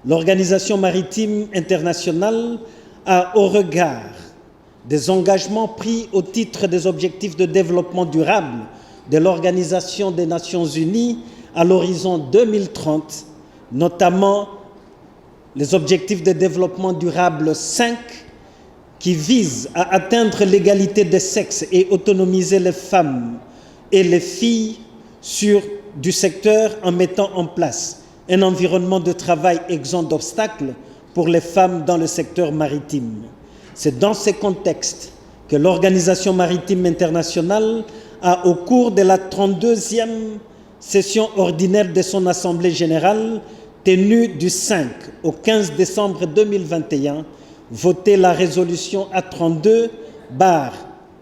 l'Organisation maritime internationale a, au regard des engagements pris au titre des objectifs de développement durable de l'Organisation des Nations Unies à l'horizon 2030, notamment les objectifs de développement durable 5 qui visent à atteindre l'égalité des sexes et autonomiser les femmes et les filles du secteur en mettant en place un environnement de travail exempt d'obstacles pour les femmes dans le secteur maritime. C'est dans ces contextes que l'Organisation maritime internationale a, au cours de la 32e session ordinaire de son Assemblée générale, tenue du 5 au 15 décembre 2021, voté la résolution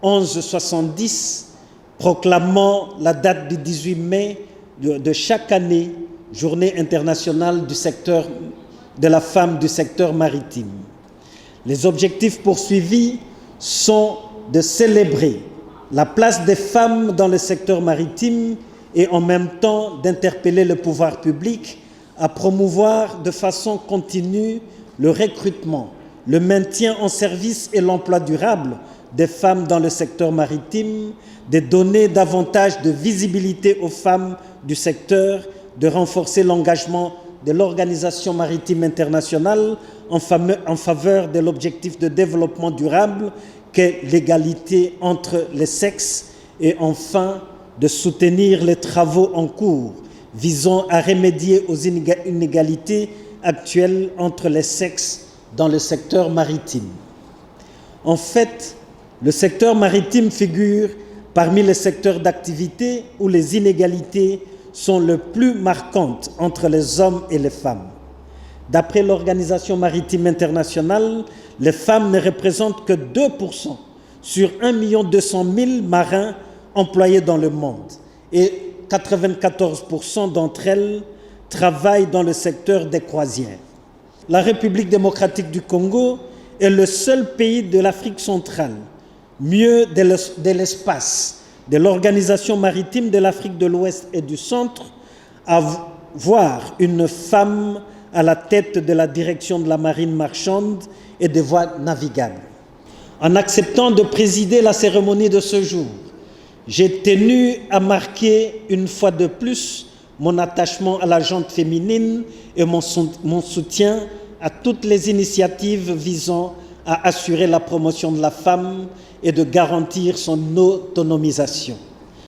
A32/1170, proclamant la date du 18 mai de chaque année, Journée internationale de la femme du secteur maritime. Les objectifs poursuivis sont de célébrer la place des femmes dans le secteur maritime et en même temps d'interpeller le pouvoir public à promouvoir de façon continue le recrutement, le maintien en service et l'emploi durable des femmes dans le secteur maritime, de donner davantage de visibilité aux femmes du secteur, de renforcer l'engagement de l'Organisation maritime internationale en faveur de l'objectif de développement durable qu'est l'égalité entre les sexes et enfin de soutenir les travaux en cours visant à remédier aux inégalités actuelles entre les sexes dans le secteur maritime. En fait, le secteur maritime figure parmi les secteurs d'activité où les inégalités sont les plus marquantes entre les hommes et les femmes. D'après l'Organisation maritime internationale, les femmes ne représentent que 2% sur 1 200 000 marins employés dans le monde et 94% d'entre elles travaillent dans le secteur des croisières. La République démocratique du Congo est le seul pays de l'Afrique centrale, mieux de l'espace, de l'Organisation maritime de l'Afrique de l'Ouest et du Centre, à voir une femme à la tête de la direction de la marine marchande et des voies navigables. En acceptant de présider la cérémonie de ce jour, j'ai tenu à marquer une fois de plus mon attachement à la gente féminine et mon soutien à toutes les initiatives visant à assurer la promotion de la femme et de garantir son autonomisation.